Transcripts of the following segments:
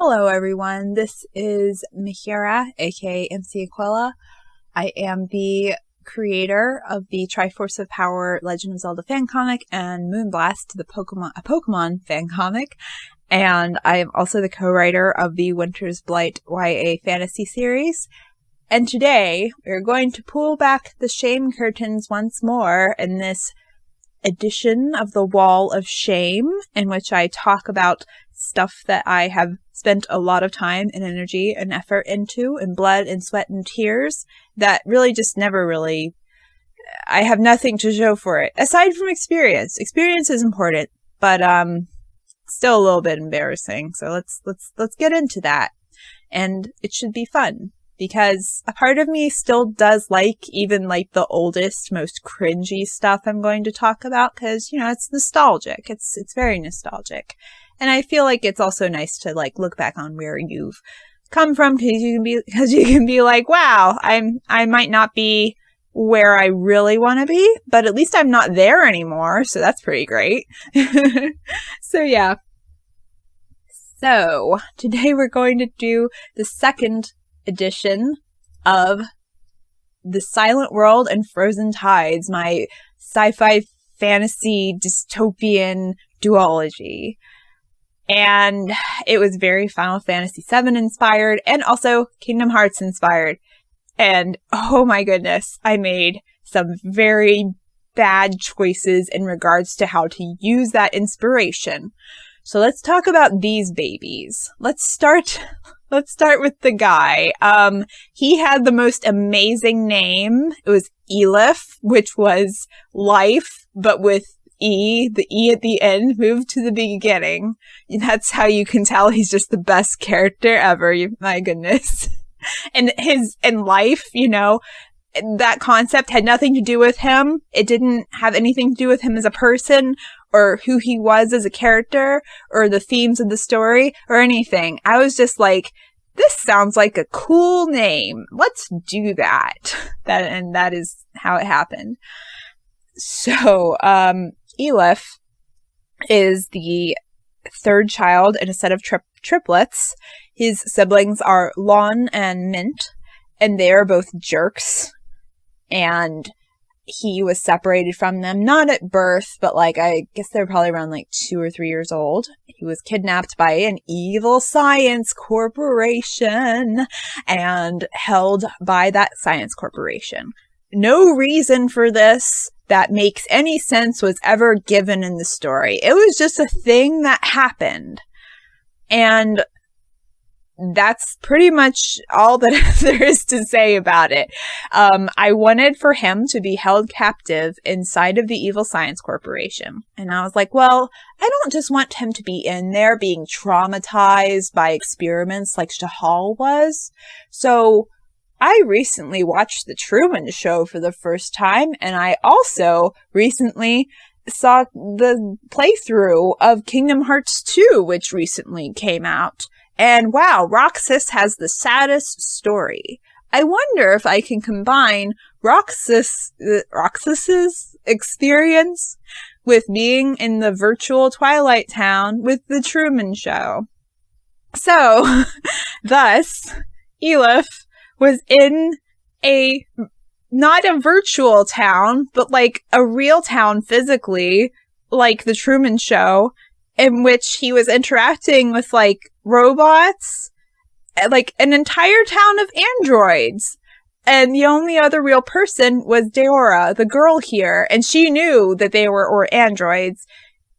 Hello everyone, this is Mihira, aka MC Aquila. I am the creator of the Triforce of Power Legend of Zelda fan comic and Moonblast, a Pokemon fan comic. And I am also the co-writer of the Winter's Blight YA fantasy series. And today, we're going to pull back the shame curtains once more in this edition of the Wall of Shame, in which I talk about stuff that I have spent a lot of time and energy and effort into, and blood and sweat and tears, that really just never really, I have nothing to show for it, aside from experience. Experience is important, but still a little bit embarrassing, so let's get into that. And it should be fun, because a part of me still does like even like the oldest, most cringy stuff I'm going to talk about, because, you know, it's nostalgic. It's very nostalgic. And I feel like it's also nice to like look back on where you've come from, because you can be like, wow, I might not be where I really want to be, but at least I'm not there anymore, so that's pretty great. So yeah. So today we're going to do the second edition of The Silent World and Frozen Tides, my sci-fi fantasy dystopian duology. And it was very Final Fantasy VII inspired and also Kingdom Hearts inspired. And oh my goodness, I made some very bad choices in regards to how to use that inspiration. So let's talk about these babies. Let's start with the guy. He had the most amazing name. It was Elif, which was life, but with the E at the end moved to the beginning. That's how you can tell he's just the best character ever. My goodness. And life, you know, that concept had nothing to do with him. It didn't have anything to do with him as a person or who he was as a character or the themes of the story or anything. I was just like, this sounds like a cool name. Let's do that. That is how it happened. So, Elif is the third child in a set of triplets. His siblings are Lonn and Mint, and they are both jerks. And he was separated from them, not at birth, but like, I guess they were probably around like 2 or 3 years old. He was kidnapped by an evil science corporation and held by that science corporation. No reason for this that makes any sense was ever given in the story. It was just a thing that happened. And that's pretty much all that there is to say about it. I wanted for him to be held captive inside of the evil science corporation. And I was like, well, I don't just want him to be in there being traumatized by experiments like Shahal was. So I recently watched The Truman Show for the first time, and I also recently saw the playthrough of Kingdom Hearts 2, which recently came out. And wow, Roxas has the saddest story. I wonder if I can combine Roxas's experience with being in the virtual Twilight Town with The Truman Show. So, thus, Elif was in not a virtual town, but like a real town physically, like The Truman Show, in which he was interacting with like robots, like an entire town of androids. And the only other real person was Deora, the girl here, and she knew that they were androids.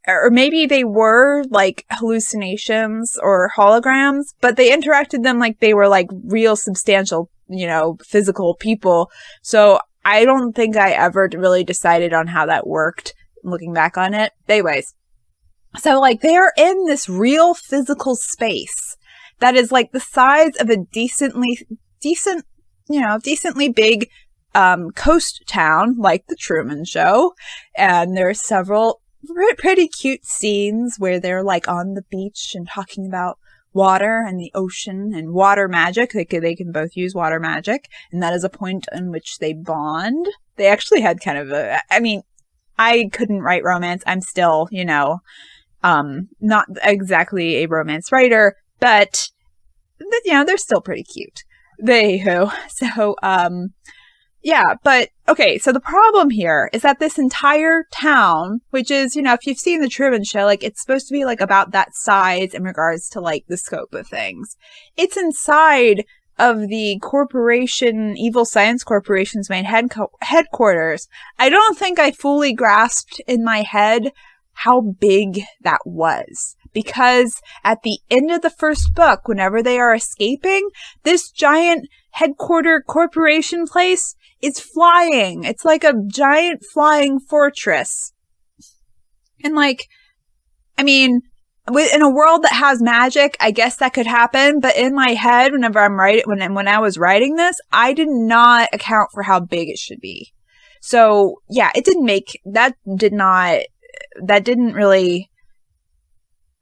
Or maybe they were like hallucinations or holograms, but they interacted them like they were like real substantial, you know, physical people. So I don't think I ever really decided on how that worked looking back on it. Anyways, so like they're in this real physical space that is like the size of a decently big coast town like The Truman Show. And there are several pretty cute scenes where they're like on the beach and talking about water and the ocean and water magic. They can both use water magic, and that is a point in which they bond. They actually had kind of I couldn't write romance. I'm still, not exactly a romance writer, But, you know, they're still pretty cute. They-ho. So, yeah, but, okay, so the problem here is that this entire town, which is, you know, if you've seen the Truman Show, like, it's supposed to be, like, about that size in regards to, like, the scope of things. It's inside of the corporation, Evil Science Corporation's main headquarters. I don't think I fully grasped in my head how big that was. Because at the end of the first book, whenever they are escaping, this giant headquarter corporation place is flying. It's like a giant flying fortress. And like, I mean, in a world that has magic, I guess that could happen. But in my head, whenever I'm writing, when I was writing this, I did not account for how big it should be. So yeah, that didn't really,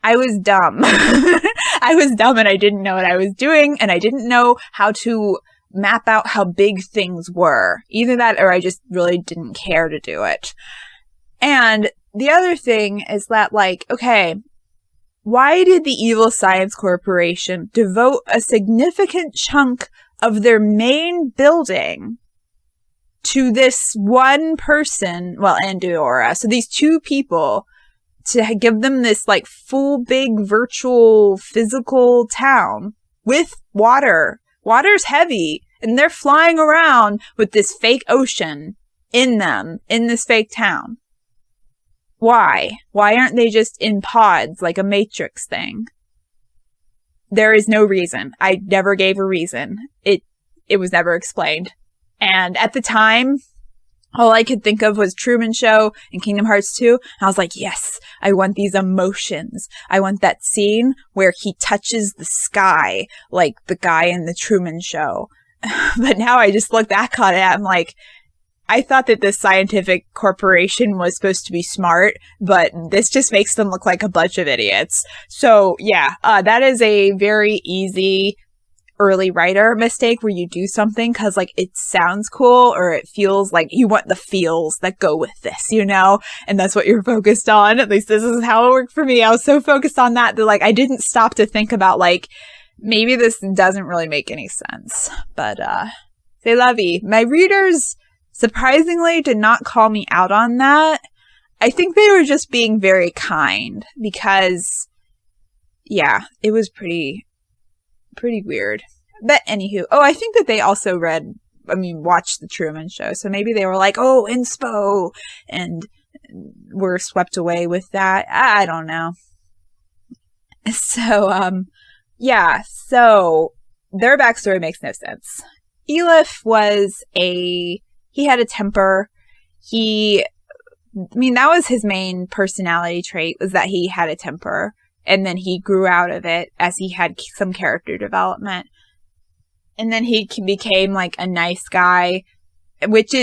I was dumb. I was dumb and I didn't know what I was doing, and I didn't know how to map out how big things were. Either that or I just really didn't care to do it. And the other thing is that, like, okay, why did the Evil Science Corporation devote a significant chunk of their main building to this one person, well, and Deora, so these two people, to give them this, like, full, big, virtual, physical town with water? Water's heavy, and they're flying around with this fake ocean in them, in this fake town. Why? Why aren't they just in pods, like a Matrix thing? There is no reason. I never gave a reason. It was never explained. And at the time, all I could think of was Truman Show and Kingdom Hearts 2. And I was like, yes, I want these emotions. I want that scene where he touches the sky like the guy in the Truman Show. But now I just look back on it, I'm like, I thought that this scientific corporation was supposed to be smart, but this just makes them look like a bunch of idiots. So yeah, that is a very easy early writer mistake where you do something because, like, it sounds cool or it feels like you want the feels that go with this, you know? And that's what you're focused on. At least this is how it worked for me. I was so focused on that like, I didn't stop to think about, like, maybe this doesn't really make any sense. But, c'est la vie. My readers surprisingly did not call me out on that. I think they were just being very kind because, yeah, it was pretty weird. But anywho, I think that they also watched the Truman Show. So maybe they were like, oh, inspo, and were swept away with that. I don't know. So, yeah, so their backstory makes no sense. Elif he had a temper. That was his main personality trait, was that he had a temper. And then he grew out of it as he had some character development. And then he became, like, a nice guy, which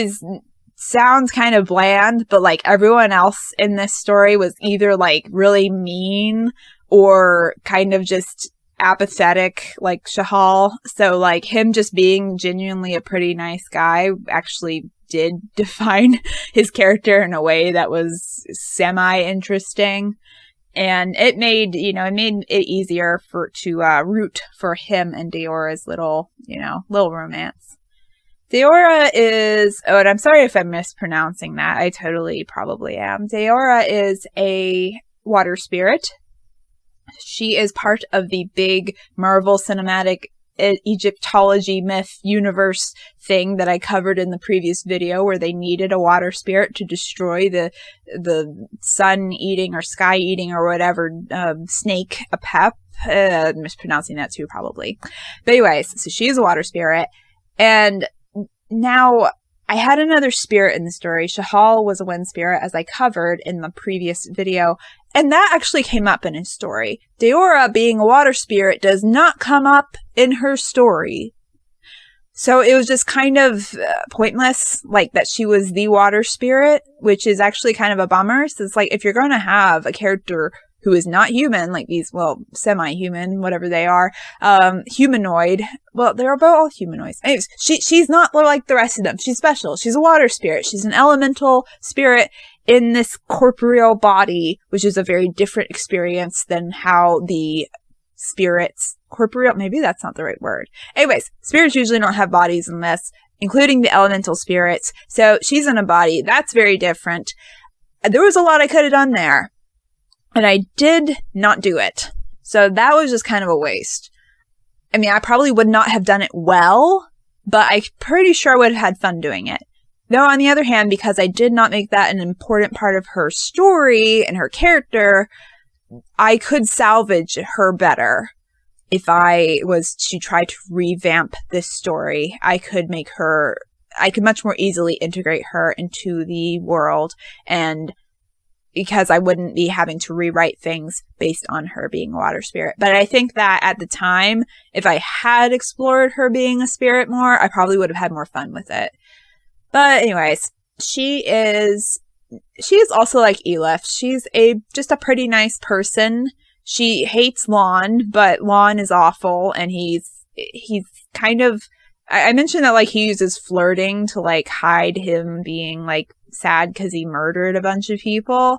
sounds kind of bland, but, like, everyone else in this story was either, like, really mean or kind of just apathetic, like Shahal. So, like, him just being genuinely a pretty nice guy actually did define his character in a way that was semi-interesting. And it made it easier to root for him and Deora's little romance. Deora is, and I'm sorry if I'm mispronouncing that. I totally probably am. Deora is a water spirit. She is part of the big Marvel Cinematic Egyptology myth universe thing that I covered in the previous video, where they needed a water spirit to destroy the sun eating or sky eating or whatever snake Apep. I'm mispronouncing that too, probably. But anyways, so she is a water spirit, and now I had another spirit in the story. Shahal was a wind spirit, as I covered in the previous video. And that actually came up in his story. Deora, being a water spirit, does not come up in her story. So it was just kind of pointless, like, that she was the water spirit, which is actually kind of a bummer. So it's like, if you're going to have a character who is not human, like these, well, semi-human, whatever they are, humanoid. Well, they're all humanoids. Anyways, she's not like the rest of them. She's special. She's a water spirit. She's an elemental spirit in this corporeal body, which is a very different experience than how the spirits. Corporeal, maybe that's not the right word. Anyways, spirits usually don't have bodies in this, including the elemental spirits. So she's in a body. That's very different. There was a lot I could have done there, and I did not do it. So that was just kind of a waste. I mean, I probably would not have done it well, but I'm pretty sure I would have had fun doing it. Though, on the other hand, because I did not make that an important part of her story and her character, I could salvage her better. If I was to try to revamp this story, I could much more easily integrate her into the world, and because I wouldn't be having to rewrite things based on her being a water spirit. But I think that at the time, if I had explored her being a spirit more, I probably would have had more fun with it. But anyways, she is also like Elif. She's just a pretty nice person. She hates Lonn, but Lonn is awful, and he's kind of, I mentioned that like he uses flirting to like hide him being like sad because he murdered a bunch of people,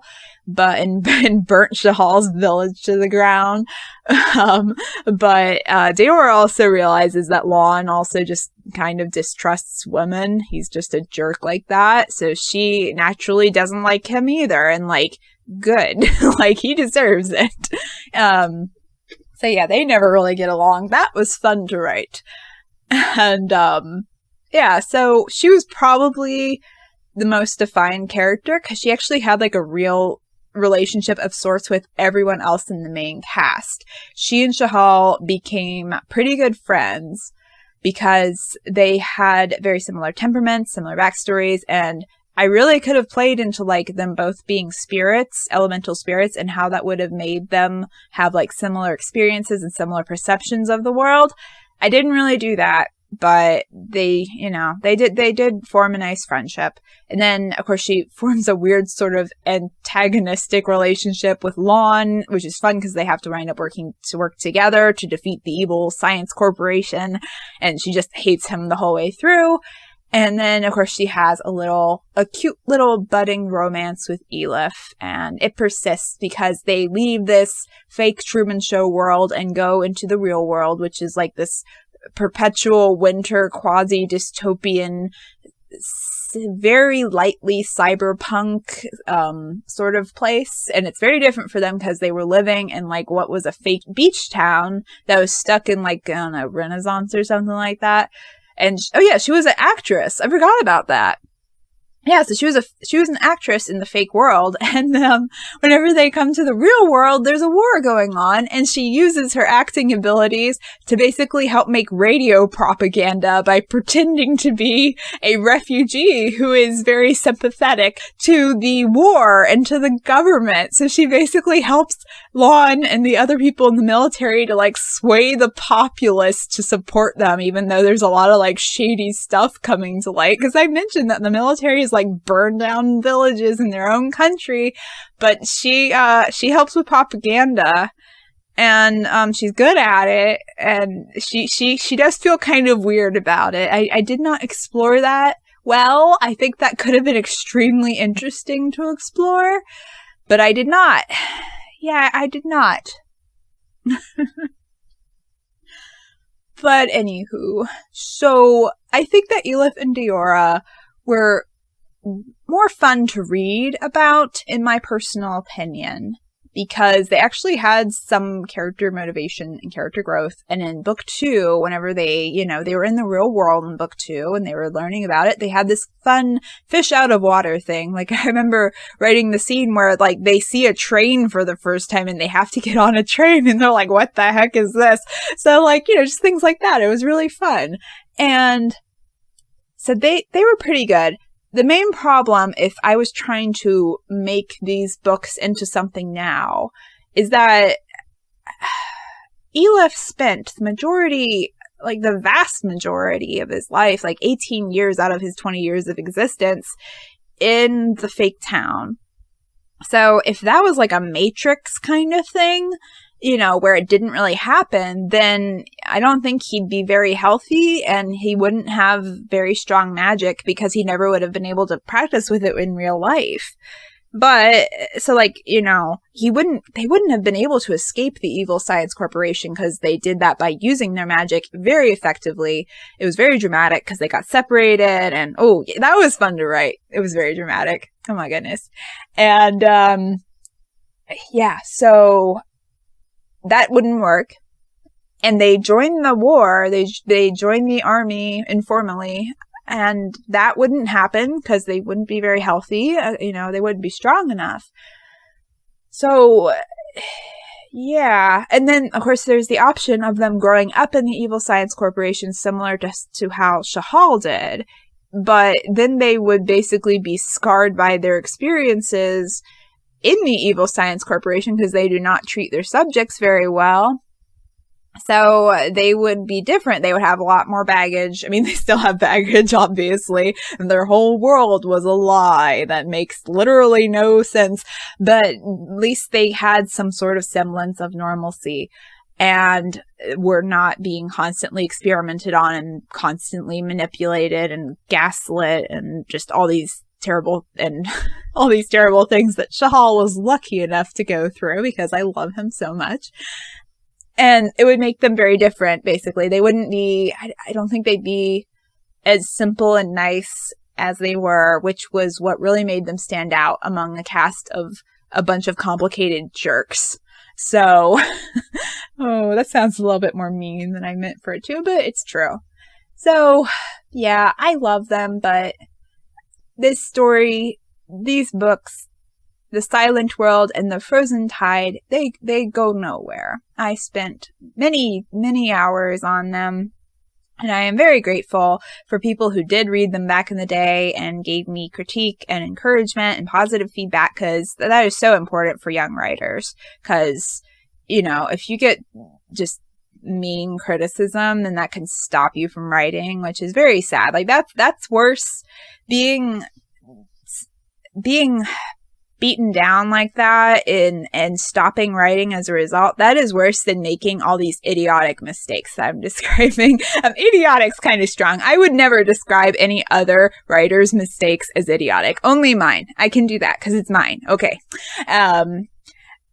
and burnt Shahal's village to the ground. But Deora also realizes that Lonn also just kind of distrusts women. He's just a jerk like that. So she naturally doesn't like him either. And like, good. Like, he deserves it. So yeah, they never really get along. That was fun to write. And yeah, so she was probably the most defined character because she actually had like a real relationship of sorts with everyone else in the main cast. She and Shahal became pretty good friends because they had very similar temperaments, similar backstories, and I really could have played into like them both being spirits, elemental spirits, and how that would have made them have like similar experiences and similar perceptions of the world. I didn't really do that, but they did form a nice friendship. And then, of course, she forms a weird sort of antagonistic relationship with Lonn, which is fun because they have to wind up work together to defeat the evil science corporation. And she just hates him the whole way through. And then, of course, she has a cute little budding romance with Elif, and it persists because they leave this fake Truman Show world and go into the real world, which is like this perpetual winter quasi-dystopian, very lightly cyberpunk sort of place. And it's very different for them because they were living in like what was a fake beach town that was stuck in like, I don't know, Renaissance or something like that. And oh yeah, she was an actress. I forgot about that. Yeah, so she was an actress in the fake world, and whenever they come to the real world, there's a war going on, and she uses her acting abilities to basically help make radio propaganda by pretending to be a refugee who is very sympathetic to the war and to the government. So she basically helps Lonn and the other people in the military to like sway the populace to support them, even though there's a lot of like shady stuff coming to light. Because I mentioned that the military is like burn down villages in their own country, but she helps with propaganda, and she's good at it, and she does feel kind of weird about it. I did not explore that well. I think that could have been extremely interesting to explore, but I did not. Yeah, I did not. But anywho, so I think that Elif and Deora were more fun to read about, in my personal opinion, because they actually had some character motivation and character growth. And in book 2, whenever they were in the real world in book 2 and they were learning about it, they had this fun fish out of water thing. Like, I remember writing the scene where like they see a train for the first time and they have to get on a train and they're like, what the heck is this? So like, just things like that. It was really fun. And so they were pretty good. The main problem, if I was trying to make these books into something now, is that Elif spent the vast majority of his life, like 18 years out of his 20 years of existence, in the fake town. So if that was like a Matrix kind of thing, where it didn't really happen, then I don't think he'd be very healthy, and he wouldn't have very strong magic because he never would have been able to practice with it in real life. But, so like, you know, they wouldn't have been able to escape the evil science corporation because they did that by using their magic very effectively. It was very dramatic because they got separated, and oh, that was fun to write. It was very dramatic. Oh my goodness. And, yeah, so that wouldn't work. And they joined the war. They joined the army informally. And that wouldn't happen because they wouldn't be very healthy. You know, they wouldn't be strong enough. So, yeah. And then, of course, there's the option of them growing up in the evil science corporation, similar to how Shahal did. But then they would basically be scarred by their experiences in the evil science corporation because they do not treat their subjects very well. So they would be different. They would have a lot more baggage. I mean, they still have baggage, obviously. And their whole world was a lie that makes literally no sense. But at least they had some sort of semblance of normalcy and were not being constantly experimented on and constantly manipulated and gaslit and just all these terrible things that Shahal was lucky enough to go through because I love him so much. And it would make them very different, basically. They wouldn't be, I don't think they'd be as simple and nice as they were, which was what really made them stand out among a cast of a bunch of complicated jerks. So, oh, that sounds a little bit more mean than I meant for it to, but it's true. So, yeah, I love them, but this story, these books, The Silent World and The Frozen Tide, they go nowhere. I spent many, many hours on them, and I am very grateful for people who did read them back in the day and gave me critique and encouragement and positive feedback, because that is so important for young writers. Because, you know, if you get just mean criticism, then that can stop you from writing, which is very sad. Like, that's worse. Being beaten down like that and stopping writing as a result, that is worse than making all these idiotic mistakes that I'm describing. Idiotic's kind of strong. I would never describe any other writer's mistakes as idiotic. Only mine. I can do that because it's mine. Okay.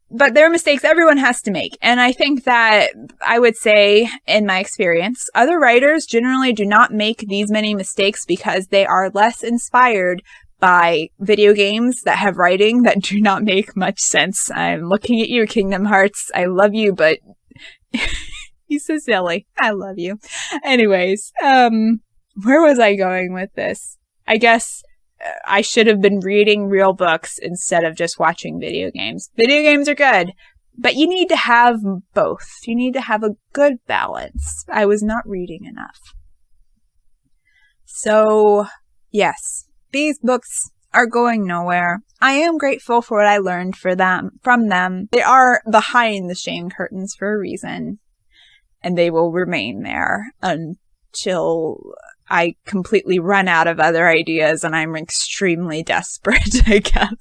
But there are mistakes everyone has to make. And I think that I would say, in my experience, other writers generally do not make these many mistakes because they are less inspired by video games that have writing that do not make much sense. I'm looking at you, Kingdom Hearts. I love you, but you're so silly. I love you. Anyways, where was I going with this? I guess I should have been reading real books instead of just watching video games. Video games are good, but you need to have both. You need to have a good balance. I was not reading enough. So, yes. These books are going nowhere. I am grateful for what I learned from them. They are behind the shame curtains for a reason, and they will remain there until I completely run out of other ideas and I'm extremely desperate, I guess.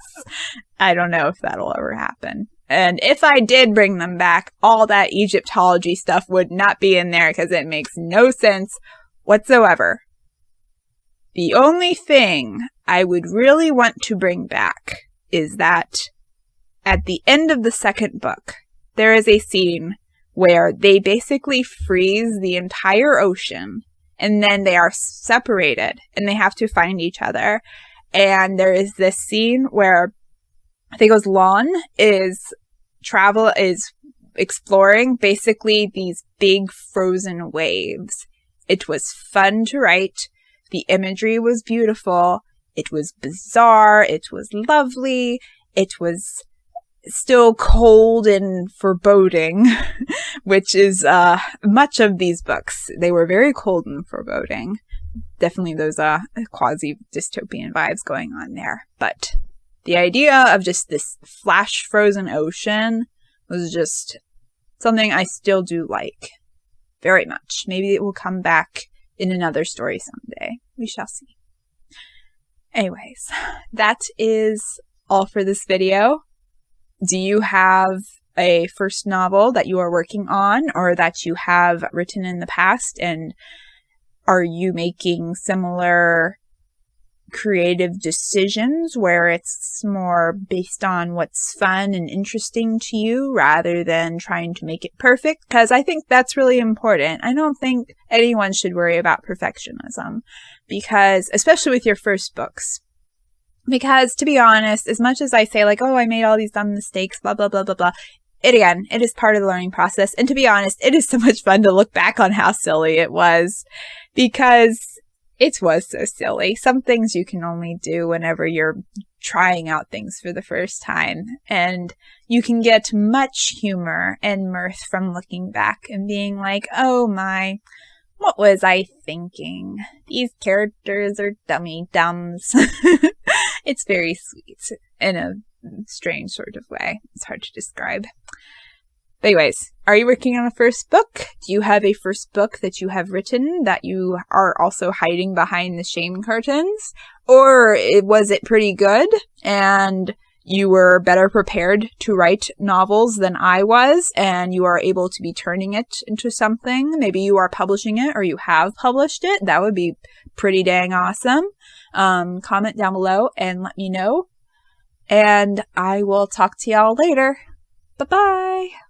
I don't know if that'll ever happen. And if I did bring them back, all that Egyptology stuff would not be in there because it makes no sense whatsoever. The only thing I would really want to bring back is that at the end of the second book, there is a scene where they basically freeze the entire ocean and then they are separated and they have to find each other. And there is this scene where I think it was Lonn is exploring basically these big frozen waves. It was fun to write. The imagery was beautiful. It was bizarre. It was lovely. It was still cold and foreboding, which is much of these books. They were very cold and foreboding. Definitely those quasi-dystopian vibes going on there. But the idea of just this flash frozen ocean was just something I still do like very much. Maybe it will come back in another story someday. We shall see. Anyways, that is all for this video. Do you have a first novel that you are working on or that you have written in the past? And are you making similar creative decisions where it's more based on what's fun and interesting to you rather than trying to make it perfect, because I think that's really important. I don't think anyone should worry about perfectionism, because especially with your first books. Because to be honest, as much as I say like, oh, I made all these dumb mistakes, blah, blah, blah, blah, blah, it is part of the learning process. And to be honest, it is so much fun to look back on how silly it was, because it was so silly. Some things you can only do whenever you're trying out things for the first time. And you can get much humor and mirth from looking back and being like, oh my, what was I thinking? These characters are dummy dumbs. It's very sweet in a strange sort of way. It's hard to describe. But anyways, are you working on a first book? Do you have a first book that you have written that you are also hiding behind the shame curtains? Or was it pretty good and you were better prepared to write novels than I was, and you are able to be turning it into something? Maybe you are publishing it or you have published it. That would be pretty dang awesome. Comment down below and let me know. And I will talk to y'all later. Bye-bye.